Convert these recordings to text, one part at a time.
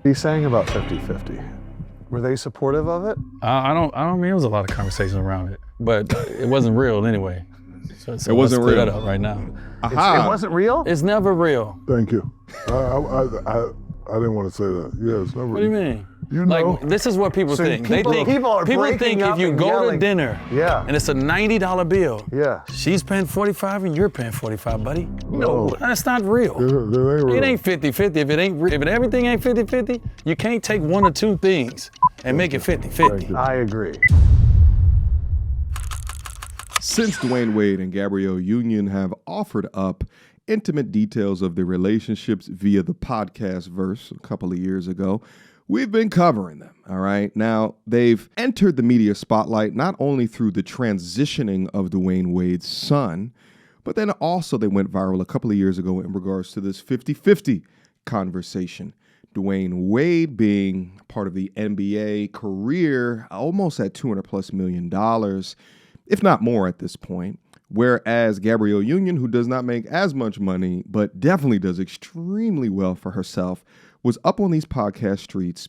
He's saying about 50-50. Were they supportive of it? I don't mean, there was a lot of conversation around it, but it wasn't real anyway. So it wasn't clear real. that up right now. It wasn't real? It's never real. Thank you. I didn't want to say that. Yeah, it's never real. What do you mean? You know. Like, this is what people think. People Think if you go to dinner Yeah. and it's a $90 bill, Yeah. she's paying 45 and you're paying 45, buddy. No. That's not real. It ain't real. It ain't 50-50. If everything ain't 50-50, you can't take one or two things and make it 50-50. I agree. Since Dwyane Wade and Gabrielle Union have offered up intimate details of their relationships via the podcast verse a couple of years ago, we've been covering them, all right? Now, they've entered the media spotlight not only through the transitioning of Dwyane Wade's son, but then also they went viral a couple of years ago in regards to this 50-50 conversation. Dwyane Wade being part of the NBA career, almost at $200+ million, if not more at this point. Whereas Gabrielle Union, who does not make as much money, but definitely does extremely well for herself, was up on these podcast streets,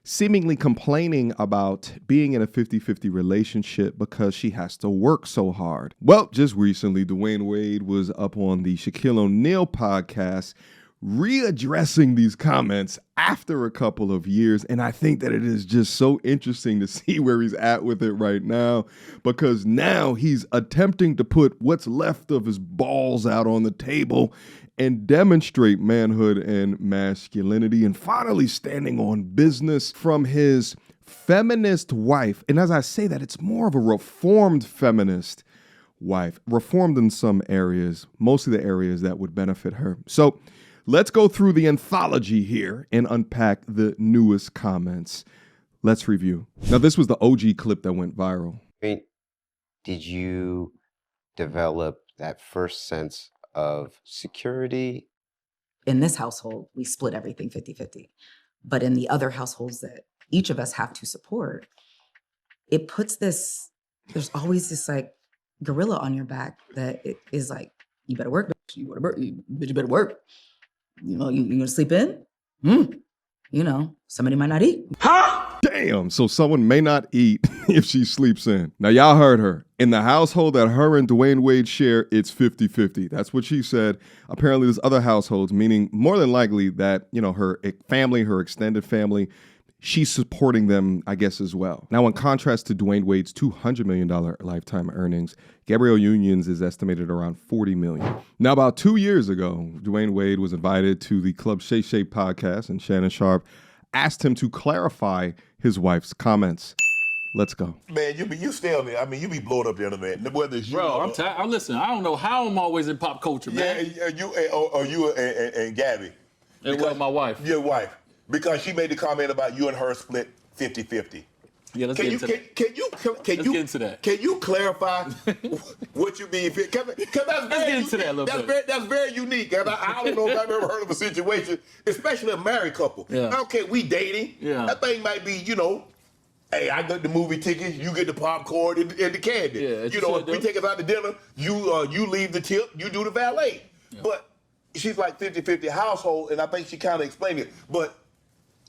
seemingly complaining about being in a 50-50 relationship because she has to work so hard. Well, just recently, Dwyane Wade was up on the Shaquille O'Neal podcast, readdressing these comments after a couple of years. And I think that it is just so interesting to see where he's at with it right now, because now he's attempting to put what's left of his balls out on the table and demonstrate manhood and masculinity, and finally standing on business from his feminist wife. And as I say that, it's more of a reformed feminist wife, reformed in some areas, mostly the areas that would benefit her. So let's go through the anthology here and unpack the newest comments. Let's review. Now, this was the OG clip that went viral. Did you develop that first sense of security? In this household, we split everything 50-50. But in the other households that each of us have to support, it puts this, there's always this like gorilla on your back that it is like, you better work, bitch. You better work, bitch, you better work. You know, you gonna sleep in? You know, somebody might not eat. Damn, so someone may not eat if she sleeps in. Now, y'all heard her. In the household that her and Dwyane Wade share, it's 50-50. That's what she said. Apparently, there's other households, meaning more than likely that, you know, her family, her extended family, she's supporting them, I guess, as well. Now, in contrast to Dwyane Wade's $200 million lifetime earnings, Gabrielle Union's is estimated around $40 million. Now, about 2 years ago, Dwyane Wade was invited to the Club Shay Shay podcast, and Shannon Sharp asked him to clarify his wife's comments. Let's go. Man, you stay on there. I mean, you be blowing up the other man. Whether it's you, Bro, listen, I don't know how I'm always in pop culture, man. Yeah, you and Gabby. And well, my wife. Your wife. Because she made the comment about you and her split 50-50. Yeah, let's get into that. Get into that. Can you clarify what you mean? Because that's very unique. That's very unique. And I don't know if I've ever heard of a situation, especially a married couple. Yeah. I don't care, we dating. Yeah. That thing might be, you know, hey, I got the movie tickets, you get the popcorn and the candy. Yeah, you know, if we take us out to dinner, you leave the tip, you do the valet. Yeah. But she's like 50-50 household, and I think she kind of explained it. But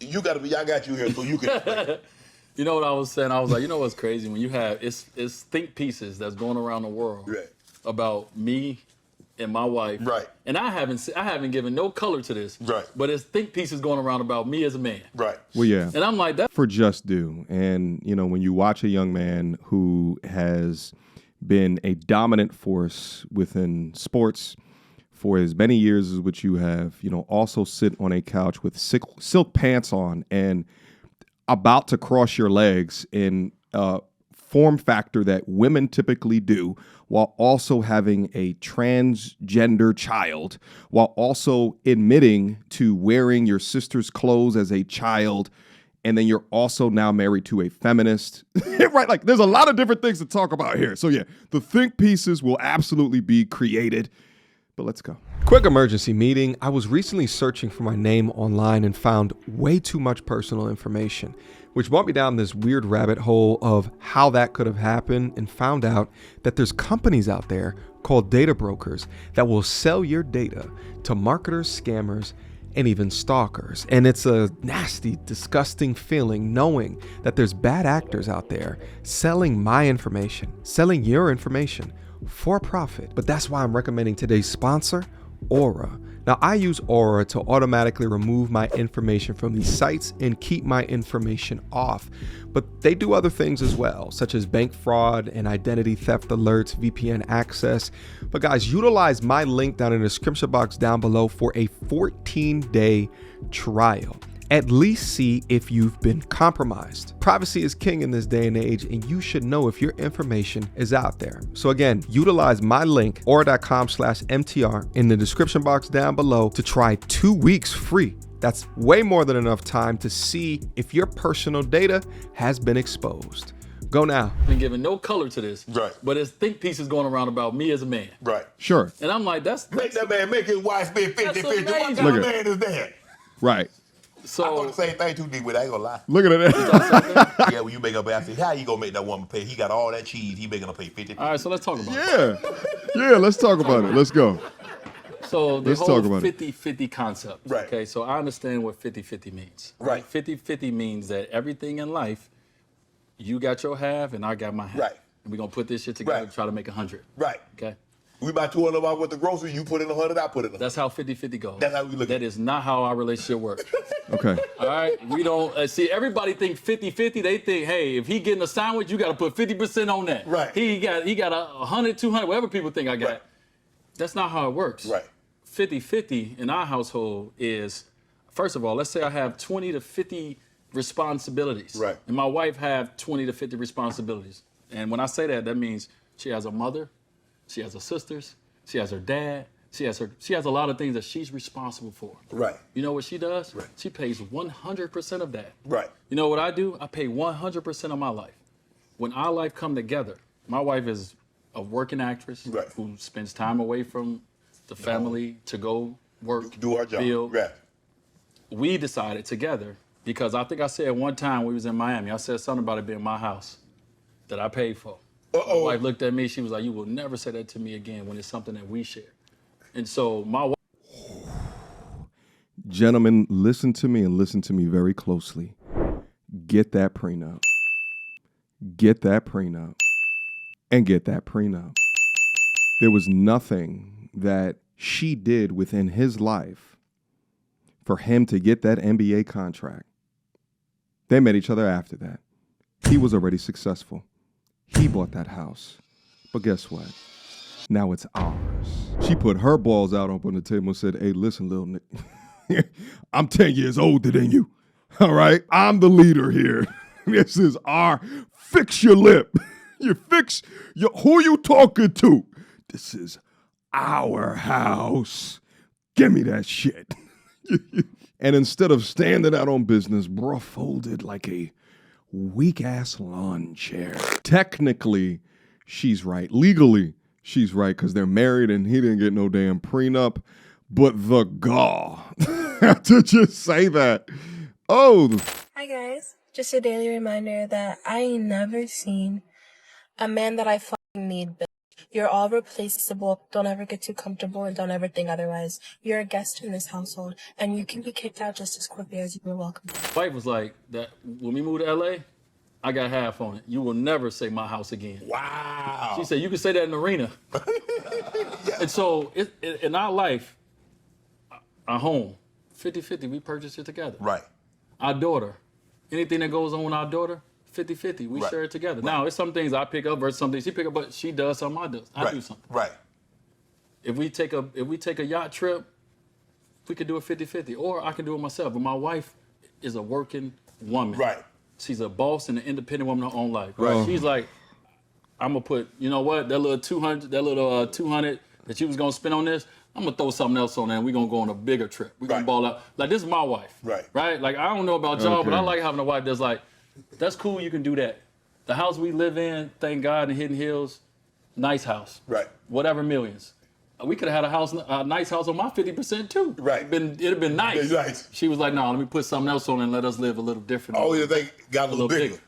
I got you here so you can explain it. You know what I was saying? I was like, you know what's crazy? When you have, it's think pieces that's going around the world about me and my wife. Right. And I haven't given no color to this. Right. But it's think pieces going around about me as a man. Right. Well, yeah. And I'm like, that for just due. And, you know, when you watch a young man who has been a dominant force within sports for as many years as which you have, you know, also sit on a couch with silk pants on and about to cross your legs in a form factor that women typically do, while also having a transgender child, while also admitting to wearing your sister's clothes as a child, and then you're also now married to a feminist. Right, like there's a lot of different things to talk about here. So yeah, the think pieces will absolutely be created, but let's go. Quick emergency meeting. I was recently searching for my name online and found way too much personal information, which brought me down this weird rabbit hole of how that could have happened, and found out that there's companies out there called data brokers that will sell your data to marketers, scammers, and even stalkers. And it's a nasty, disgusting feeling knowing that there's bad actors out there selling my information, selling your information for profit. But that's why I'm recommending today's sponsor, Aura. Now, I use Aura to automatically remove my information from these sites and keep my information off. But they do other things as well, such as bank fraud and identity theft alerts, VPN access. But guys, utilize my link down in the description box down below for a 14-day trial. At least see if you've been compromised. Privacy is king in this day and age, and you should know if your information is out there. So again, utilize my link, aura.com/MTR, in the description box down below to try 2 weeks free. That's way more than enough time to see if your personal data has been exposed. Go now. Been giving no color to this. Right. But there's think pieces going around about me as a man. Right. Sure. And I'm like, that's Make that man make his wife spend 50-50. What amazing. kind of Look at- man is that? Right. I so thought the same thing too, D, but I ain't gonna lie. Look at that. Yeah, when you make up after, how you gonna make that woman pay? He got all that cheese, he making her pay 50. all right, so let's talk about it. Yeah, let's talk about it. Let's go. So the Let's whole talk about it. 50-50 concept. Right. Okay, so I understand what 50-50 means. Right. 50-50 means that everything in life, you got your half and I got my half. Right. And we're gonna put this shit together Right. and try to make 100. Right. Okay. We buy 200 dollars worth of groceries, you put in 100, I put in 100. That's how 50-50 goes. That's how we look at That it. is not how our relationship works. Okay. All right, we don't see. Everybody think 50-50. They think, hey, if he getting a sandwich, you got to put 50% on that. Right. He got 100, 200, whatever people think I got. Right. That's not how it works. Right. 50-50 in our household is, first of all, let's say I have 20 to 50 responsibilities. Right. And my wife have 20 to 50 responsibilities. And when I say that, that means she has a mother, she has her sisters, she has her dad, she has a lot of things that she's responsible for. Right. You know what she does? Right. She pays 100% of that. Right. You know what I do? I pay 100% of my life. When our life come together, my wife is a working actress Right. who spends time away from the family to go work, Do our job. build. Right. We decided together, because I think I said one time we was in Miami, I said something about it being my house that I paid for. Uh-oh. My wife looked at me, she was like, you will never say that to me again when it's something that we share. And so my wife, Gentlemen, listen to me and listen to me very closely. Get that prenup. Get that prenup. And get that prenup. There was nothing that she did within his life for him to get that NBA contract. They met each other after that. He was already successful. He bought that house. But guess what? Now it's ours. She put her balls out up on the table and said, hey, listen, little nigga, I'm 10 years older than you. All right? I'm the leader here. This is our, fix your lip. You fix your, who you talking to? This is our house. Give me that shit. And instead of standing out on business, bruh folded like a weak-ass lawn chair. Technically, she's right. Legally, she's right because they're married and he didn't get no damn prenup. But the gall to just say that. Oh. Hi guys, just a daily reminder that I ain't never seen a man that I fucking need. But you're all replaceable. Don't ever get too comfortable and don't ever think otherwise. You're a guest in this household and you can be kicked out just as quickly as you were welcome. wife was like, that when we moved to LA, I got half on it. You will never say my house again. Wow. She said, you can say that in the arena. And so in our life, our home, 50-50, we purchased it together. Right. Our daughter, anything that goes on with our daughter, 50-50, we Right. share it together. Now, it's some things I pick up versus some things she pick up, but she does something, I do something. Right. If we take a yacht trip, we could do it 50-50, or I can do it myself. But my wife is a working woman. Right. She's a boss and an independent woman in her own life. Right. She's like, I'm gonna put, you know what, that little 200 that you was gonna spend on this, I'm gonna throw something else on there and we're gonna go on a bigger trip. We're gonna Right. ball out. Like, this is my wife. Right. Right? Like, I don't know about y'all, but I Okay. like having a wife that's like, that's cool, you can do that. The house we live in, thank God, in Hidden Hills, nice house. Right. Whatever millions. We could have had a nice house on my 50% too. Right. It'd have been nice. It's nice. She was like, no, let me put something else on and let us live a little different. Oh, yeah, they got a little bigger.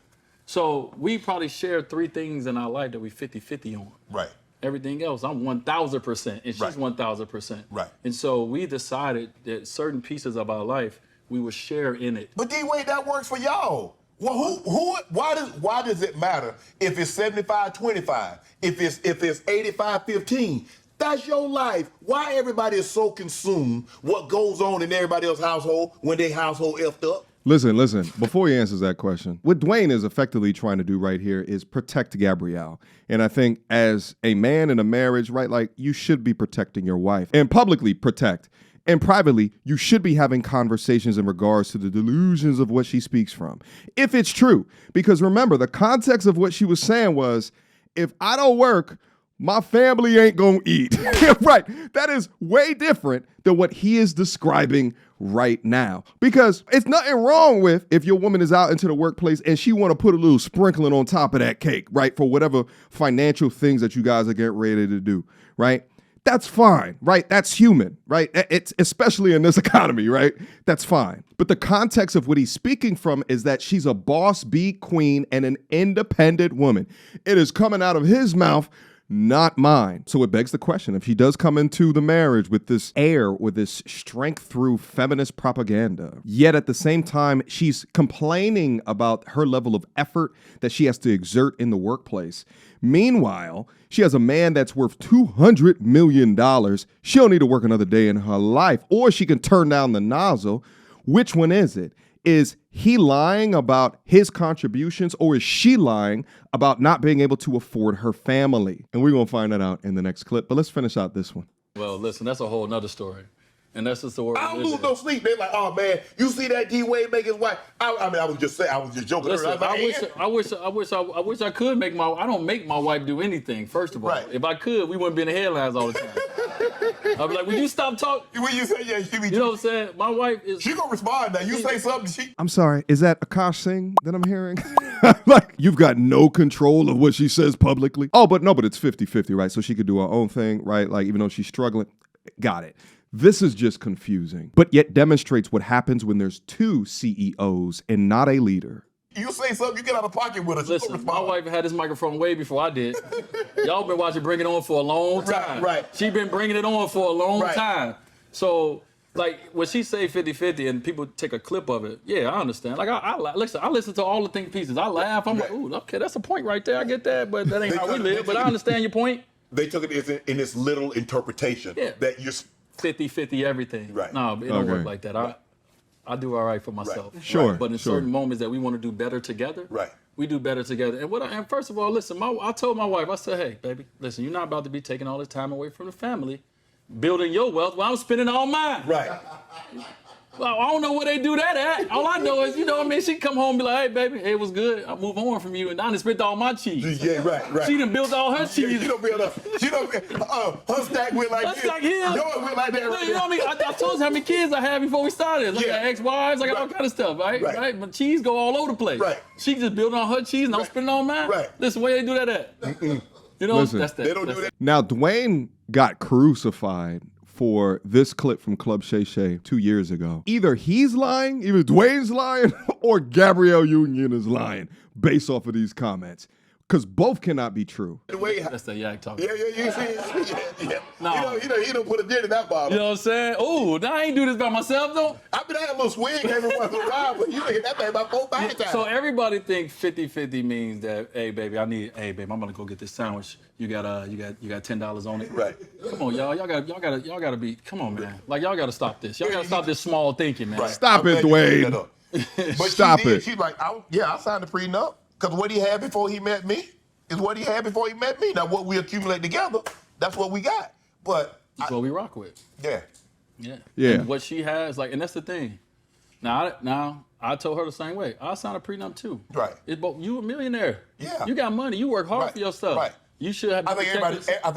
So we probably share 3 things in our life that we 50-50 on. Right. everything else. I'm 1,000%, and she's Right. 1,000%. Right. And so we decided that certain pieces of our life we would share in it. But D-Wade, that works for y'all. Well, why does it matter if it's 75-25, if it's 85-15? That's your life. Why everybody is so consumed what goes on in everybody else's household when their household effed up? Listen, before he answers that question, what Dwyane is effectively trying to do right here is protect Gabrielle. And I think as a man in a marriage, right, like you should be protecting your wife and publicly protect. And privately, you should be having conversations in regards to the delusions of what she speaks from. If it's true, because remember, the context of what she was saying was, if I don't work, my family ain't gonna eat. Right. That is way different than what he is describing right now. Because it's nothing wrong with if your woman is out into the workplace and she want to put a little sprinkling on top of that cake, right? For whatever financial things that you guys are getting ready to do, right? That's fine, right? That's human, right? It's especially in this economy, right? That's fine. But the context of what he's speaking from is that she's a boss bee queen and an independent woman. It is coming out of his mouth, not mine. So it begs the question, if she does come into the marriage with this air, with this strength through feminist propaganda, yet at the same time, she's complaining about her level of effort that she has to exert in the workplace. Meanwhile, she has a man that's worth $200 million. She don't need to work another day in her life, or she can turn down the nozzle. Which one is it? Is he lying about his contributions, or is she lying about not being able to afford her family? And we're going to find that out in the next clip. But let's finish out this one. Well, listen, that's a whole nother story. And that's just the word. I don't lose no sleep. They're like, oh man, you see that D-Wade make his wife? I was just joking. Listen, I was like, I wish I could make I don't make my wife do anything, first of all. Right. If I could, we wouldn't be in the headlines all the time. I'd be like, would you stop talking? When you say, yeah, she be, You know what I'm saying? My wife is... she gonna respond now. You say something, I'm sorry, is that Akash Singh that I'm hearing? Like, you've got no control of what she says publicly. Oh, but it's 50-50, right? So she could do her own thing, right? Like, even though she's struggling. Got it. This is just confusing, but yet demonstrates what happens when there's two CEOs and not a leader. you say something, you get out of pocket with us. Listen, my wife had this microphone way before I did. Y'all been watching Bring It On for a long time. Right. She been bringing it on for a long Right. time. So, like, when she say 50-50 and people take a clip of it, yeah, I understand. Like, I listen to all the think pieces. I laugh. I'm like, ooh, okay, that's a point right there. I get that, but that ain't how we live. But I understand your point. They took it in this little interpretation that you're 50-50 everything. Right. No, it don't work like that. I do all right for myself. Right. Sure. But in certain moments that we want to do better together, Right. we do better together. And first of all, listen, I told my wife, I said, hey, baby, listen, you're not about to be taking all this time away from the family, building your wealth while I'm spending all mine. right. Well, I don't know where they do that at. All I know is, you know what I mean? She come home and be like, hey, baby, hey, it was good. I move on from you, and I done spent all my cheese. Yeah, right. She done built all her cheese. She don't build up. Her stack went like Her this. stack here. Yours went like that. Well, you know what I mean? I told you how many kids I had before we started. Like, I got ex-wives, I got all Right. kind of stuff, right? Right. But cheese go all over the place. Right. She just building on her cheese, and I'm spending on mine. Right. Listen, where they do that at? You know, Listen, that's that. They don't do that. Now, Dwyane got crucified for this clip from Club Shay Shay 2 years ago. Either he's lying, either Dwayne's lying, or Gabrielle Union is lying based off of these comments. Because both cannot be true. The way, That's that yak talk. you see, yeah. No. He don't put a dent in that bottle. You know what I'm saying? Oh, now I ain't do this by myself, though. I mean, I had a little swing every once in a while, but you hit that thing about 4-5 times. So everybody think 50-50 means that, hey baby, hey babe, I'm gonna go get this sandwich. You got $10 on it. Right. Come on, y'all gotta be. Come on, man. Like y'all gotta stop this. Y'all gotta stop this small thinking, man. Right. Stop I'm it, glad you bring Dwyane. that up. But Stop she did. it. She's like, I signed the prenup because what he had before he met me is what he had before he met me. Now what we accumulate together, that's what we got. But That's what we rock with. yeah, Yeah. And what she has, like, and that's the thing. Now I told her the same way. I signed a prenup too. Right. You a millionaire. Yeah. You got money. You work hard Right. for your stuff. Right. You should have. I think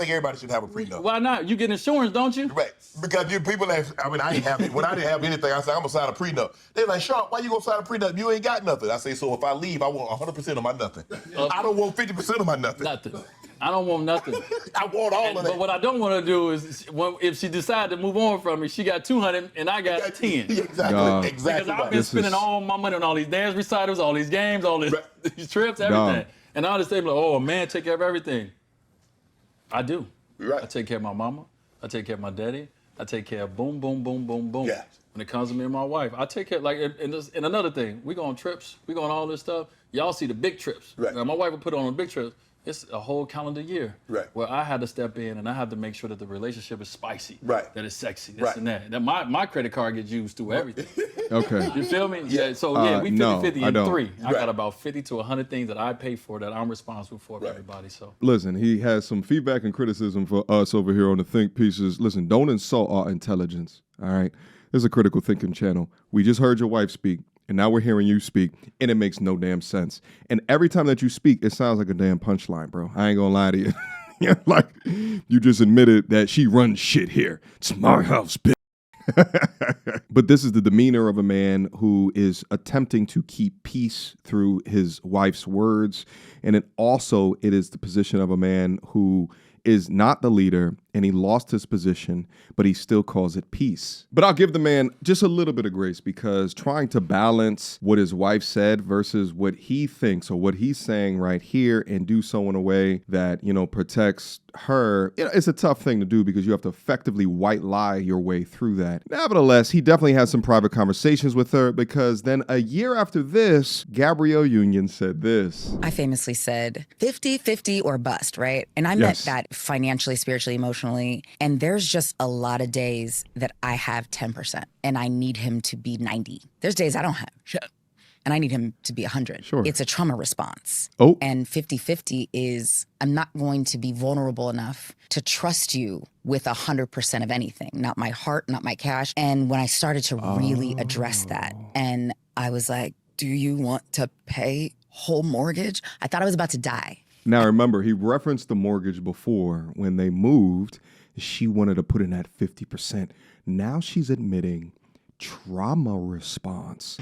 everybody should have a prenup. Why not? You get insurance, don't you? Right. Because people ask, I didn't have it. When I didn't have anything, I said, I'm going to sign a prenup. They're like, Sharp, why you going to sign a prenup? You ain't got nothing. I say, so if I leave, I want 100% of my nothing. I don't want 50% of my nothing. Nothing. I don't want nothing. I want all of that. But what I don't want to do is, if she decided to move on from me, she got 200 and I got 10. Exactly. Dog. Exactly. Because I've right. been spending all my money on all these dance recitals, all these games, all these trips, everything. Dog. And I'll just say, like, oh, man, take care of everything. I do. Right. I take care of my mama. I take care of my daddy. I take care of boom, boom, boom, boom, boom. Yes. When it comes to me and my wife, I take care. Like, and another thing, we go on trips. We go on all this stuff. Y'all see the big trips. Right. Now, my wife will put on a big trip. It's a whole calendar year. Right. Where I had to step in and I have to make sure that the relationship is spicy. Right. That it's sexy. This Right. and that. That my credit card gets used through everything. Okay. You feel me? Yeah. So yeah, we 50-50 no, I in don't. 3. I Right. got about 50 to 100 things that I pay for that I'm responsible for Right. everybody. So Listen, he has some feedback and criticism for us over here on the Think Pieces. Listen, don't insult our intelligence, all right? This is a critical thinking channel. We just heard your wife speak, and now we're hearing you speak, and it makes no damn sense. And every time that you speak, it sounds like a damn punchline, bro. I ain't gonna lie to you. Like, you just admitted that she runs shit here. It's my house, bitch. But this is the demeanor of a man who is attempting to keep peace through his wife's words. And it is the position of a man who is not the leader and he lost his position, but he still calls it peace. But I'll give the man just a little bit of grace because trying to balance what his wife said versus what he thinks or what he's saying right here and do so in a way that, protects her, it's a tough thing to do because you have to effectively white lie your way through that. Nevertheless, he definitely had some private conversations with her because then a year after this, Gabrielle Union said this. I famously said 50-50 or bust, right? And I meant that financially, spiritually, emotionally. And there's just a lot of days that I have 10% and I need him to be 90. There's days I don't have shit. And I need him to be 100. Sure. It's a trauma response. Oh. And 50-50 is I'm not going to be vulnerable enough to trust you with 100% of anything. Not my heart, not my cash. And when I started to really address that, and I was like, do you want to pay whole mortgage? I thought I was about to die. Now, remember, he referenced the mortgage before. When they moved, she wanted to put in that 50%. Now she's admitting trauma response.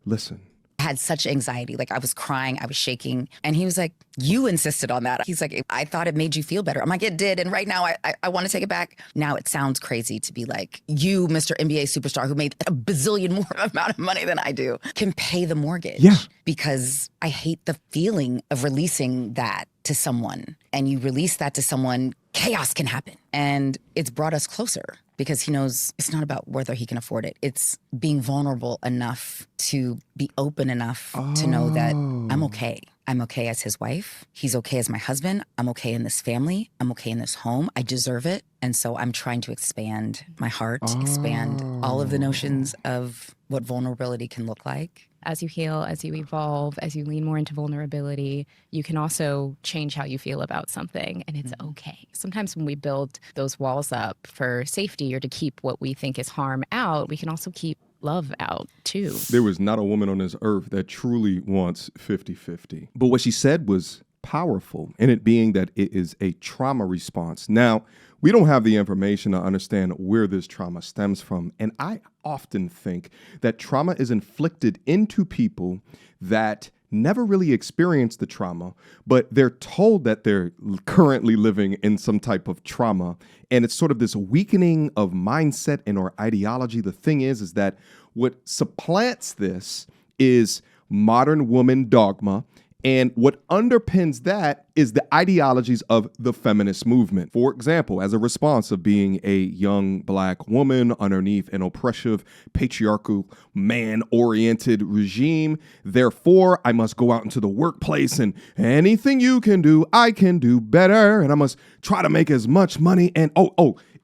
Listen. I had such anxiety. Like, I was crying, I was shaking. And he was like, you insisted on that. He's like, I thought it made you feel better. I'm like, it did. And right now I want to take it back. Now it sounds crazy to be like, you, Mr. NBA superstar who made a bazillion more amount of money than I do, can pay the mortgage. Yeah. Because I hate the feeling of releasing that to someone. And you release that to someone, chaos can happen. And it's brought us closer because he knows it's not about whether he can afford it. It's being vulnerable enough to be open enough to know that I'm okay. I'm okay as his wife. He's okay as my husband. I'm okay in this family. I'm okay in this home. I deserve it. And so I'm trying to expand my heart, expand all of the notions of what vulnerability can look like. As you heal, as you evolve, as you lean more into vulnerability, you can also change how you feel about something, and it's okay. Sometimes when we build those walls up for safety or to keep what we think is harm out, we can also keep love out too. There was not a woman on this earth that truly wants 50-50. But what she said was powerful, in it being that it is a trauma response. Now, we don't have the information to understand where this trauma stems from. And I often think that trauma is inflicted into people that never really experienced the trauma, but they're told that they're currently living in some type of trauma. And it's sort of this weakening of mindset and or ideology. The thing is that what supplants this is modern woman dogma. And what underpins that is the ideologies of the feminist movement. For example, as a response of being a young black woman underneath an oppressive, patriarchal, man-oriented regime, therefore, I must go out into the workplace and anything you can do, I can do better. And I must try to make as much money. And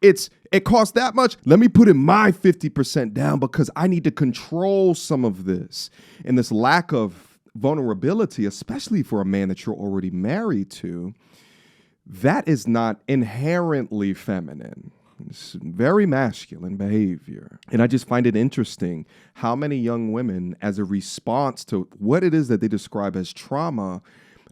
it costs that much. Let me put in my 50% down because I need to control some of this. And this lack of vulnerability, especially for a man that you're already married to, that is not inherently feminine. It's very masculine behavior. And I just find it interesting how many young women, as a response to what it is that they describe as trauma,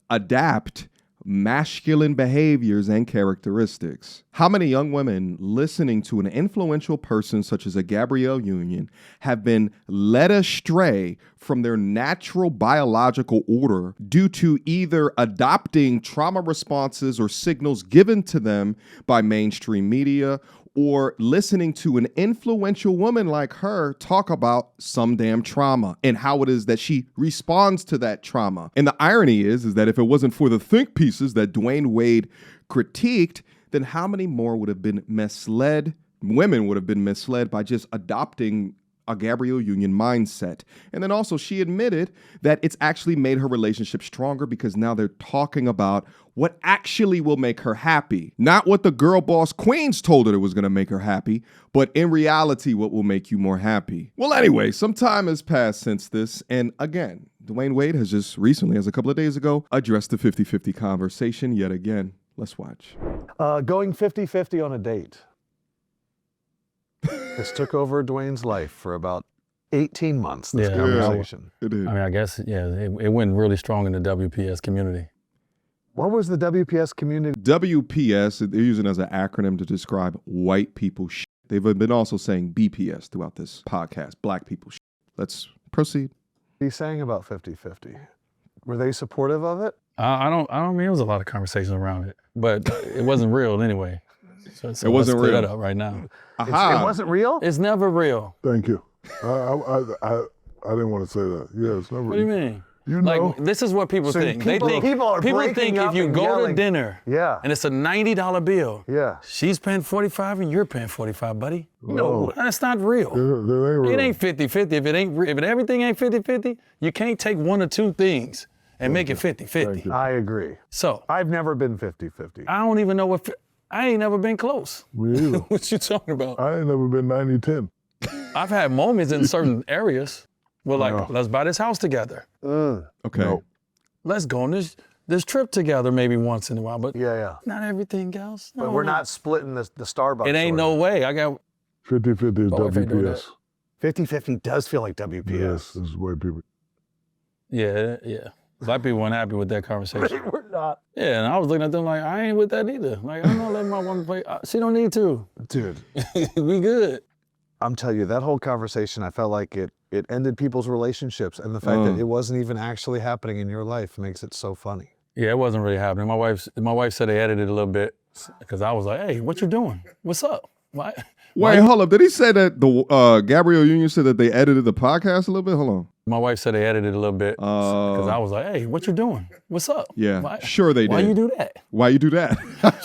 adapt masculine behaviors and characteristics. How many young women listening to an influential person such as a Gabrielle Union have been led astray from their natural biological order due to either adopting trauma responses or signals given to them by mainstream media, or listening to an influential woman like her talk about some damn trauma and how it is that she responds to that trauma. And the irony is that if it wasn't for the think pieces that Dwyane Wade critiqued, then how many more would have been misled? Women would have been misled by just adopting a Gabrielle Union mindset. And then also she admitted that it's actually made her relationship stronger because now they're talking about what actually will make her happy. Not what the girl boss queens told her was going to make her happy, but in reality, what will make you more happy. Well, anyway, some time has passed since this. And again, Dwyane Wade has just recently, as a couple of days ago, addressed the 50-50 conversation yet again. Let's watch. Going 50-50 on a date. This took over Dwyane's life for about 18 months, this conversation. It did. I mean, I guess, yeah, it went really strong in the WPS community. What was the WPS community? WPS, they're using it as an acronym to describe white people shit. They've been also saying BPS throughout this podcast, black people shit. Let's proceed. What are you saying about 50-50? Were they supportive of it? I don't mean, there was a lot of conversations around it, but it wasn't real anyway. So it wasn't let's clear real. that up right now. It wasn't real? It's never real. Thank you. I didn't want to say that. Yeah, it's never. What do you mean? You know. Like, this is what people So think. people are people breaking think up if you and go yelling. to dinner and it's a $90 bill, she's paying $45 and you're paying $45, buddy. No, that's not real. It ain't real. It ain't 50-50. If everything ain't 50-50, you can't take one or two things and make it 50-50. I agree. So I've never been 50-50. I don't even know what. I ain't never been close. Me either. What you talking about? I ain't never been 90-10. I've had moments in certain areas where, like, let's buy this house together. Okay. No. Let's go on this trip together maybe once in a while, but Yeah. not everything else. No, But we're not splitting the Starbucks. It ain't no way. I got 50-50 is My wife ain't doing WPS. 50-50 does feel like WPS. Yes, this is where people. yeah. Black people weren't happy with that conversation. We're not. Yeah, and I was looking at them like, I ain't with that either. Like, I'm not letting my woman play. She don't need to. Dude, We good. I'm telling you, that whole conversation, I felt like it ended people's relationships. And the fact that it wasn't even actually happening in your life makes it so funny. Yeah, it wasn't really happening. My wife said they edited it a little bit because I was like, hey, what you doing? What's up? Why? Wait, hold up. Did he say that the Gabrielle Union said that they edited the podcast a little bit? Hold on. My wife said they edited it a little bit because I was like, hey, what you doing? What's up? Yeah, sure they did. Why you do that? Why you do that?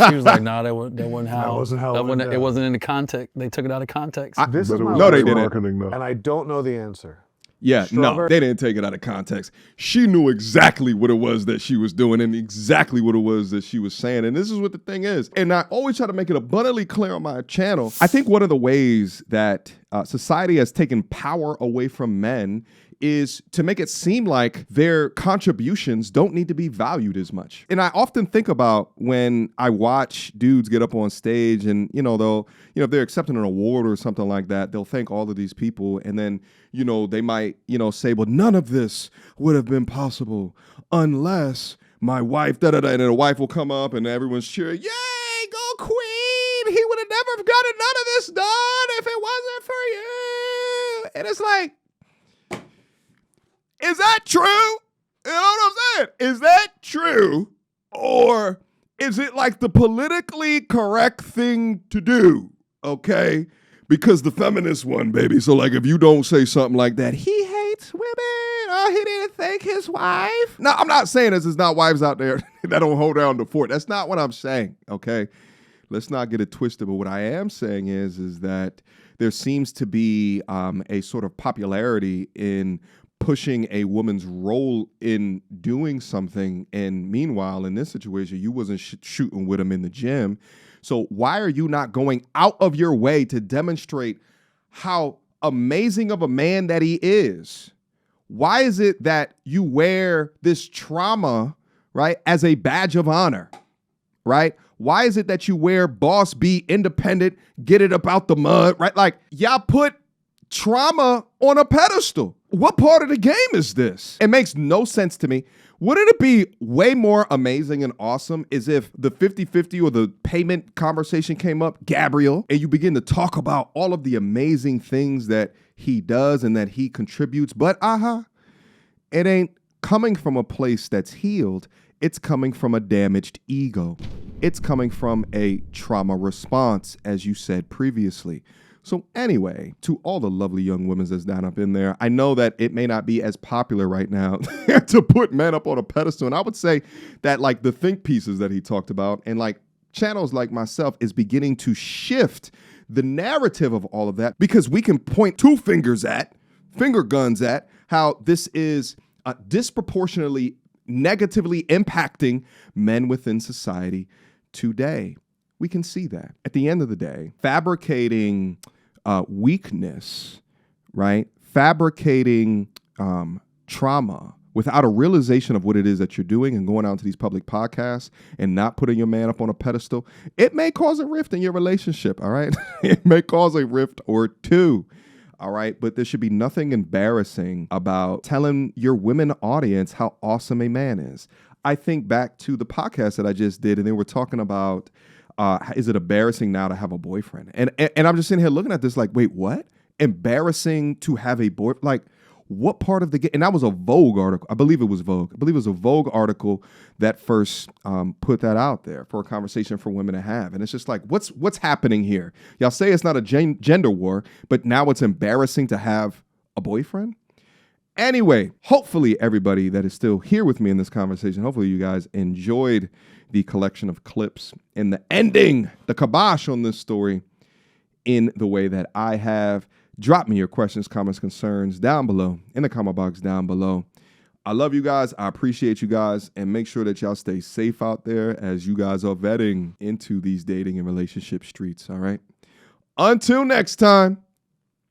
She was like, nah, that wasn't how. That wasn't how it went It down. wasn't in the context. They took it out of context. This is my No, they life, didn't. Marketing, though. and I don't know the answer. Yeah, no, Strawberry- they didn't take it out of context. She knew exactly what it was that she was doing and exactly what it was that she was saying. And this is what the thing is. And I always try to make it abundantly clear on my channel. I think one of the ways that society has taken power away from men is to make it seem like their contributions don't need to be valued as much. And I often think about when I watch dudes get up on stage and, if they're accepting an award or something like that, they'll thank all of these people. And then, they might, say, well, none of this would have been possible unless my wife, da-da-da, and then the wife will come up and everyone's cheering, yay, go Queen! He would have never gotten none of this done if it wasn't for you. And it's like, is that true? You know what I'm saying? Is that true? Or is it like the politically correct thing to do? Okay? Because the feminist one, baby. So like if you don't say something like that, he hates women. Oh, he didn't thank his wife. No, I'm not saying there's not wives out there that don't hold down the fort. That's not what I'm saying. Okay? Let's not get it twisted. But what I am saying is that there seems to be a sort of popularity in pushing a woman's role in doing something. And meanwhile, in this situation, you wasn't shooting with him in the gym. So why are you not going out of your way to demonstrate how amazing of a man that he is? Why is it that you wear this trauma, right, as a badge of honor, right? Why is it that you wear boss, be independent, get it up out the mud, right? Like, y'all put trauma on a pedestal. What part of the game is this? It makes no sense to me. Wouldn't it be way more amazing and awesome is if the 50-50 or the payment conversation came up, Gabrielle, and you begin to talk about all of the amazing things that he does and that he contributes, but it ain't coming from a place that's healed. It's coming from a damaged ego. It's coming from a trauma response, as you said previously. So anyway, to all the lovely young women that's down up in there, I know that it may not be as popular right now to put men up on a pedestal. And I would say that like the think pieces that he talked about and like channels like myself is beginning to shift the narrative of all of that, because we can point finger guns at how this is disproportionately negatively impacting men within society today. We can see that. At the end of the day, fabricating weakness, right? Fabricating trauma without a realization of what it is that you're doing and going out to these public podcasts and not putting your man up on a pedestal, it may cause a rift in your relationship, all right? It may cause a rift or two, all right? But there should be nothing embarrassing about telling your women audience how awesome a man is. I think back to the podcast that I just did, and they were talking about, is it embarrassing now to have a boyfriend? And I'm just sitting here looking at this like, wait, what? Embarrassing to have a boyfriend? Like, what part of the game? And that was a Vogue article. I believe it was Vogue. I believe it was a Vogue article that first put that out there for a conversation for women to have. And it's just like, what's happening here? Y'all say it's not a gender war, but now it's embarrassing to have a boyfriend? Anyway, hopefully everybody that is still here with me in this conversation, hopefully you guys enjoyed the collection of clips and the ending, the kibosh on this story in the way that I have. Drop me your questions, comments, concerns down below in the comment box down below. I love you guys. I appreciate you guys. And make sure that y'all stay safe out there as you guys are vetting into these dating and relationship streets. All right. Until next time.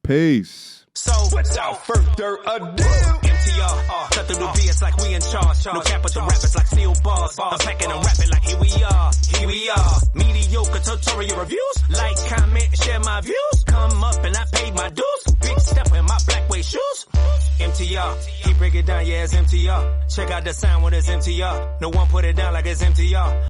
Peace. So, without further ado, MTR, cut through the BS like we in charge. No cap with the rappers like steel bars. I'm packing and rapping like here we are. Mediocre tutorial reviews. Like, comment, share my views. Come up and I paid my dues. Big step in my black way shoes. MTR, he break it down, yeah, it's MTR. Check out the sound with his MTR. No one put it down like it's MTR.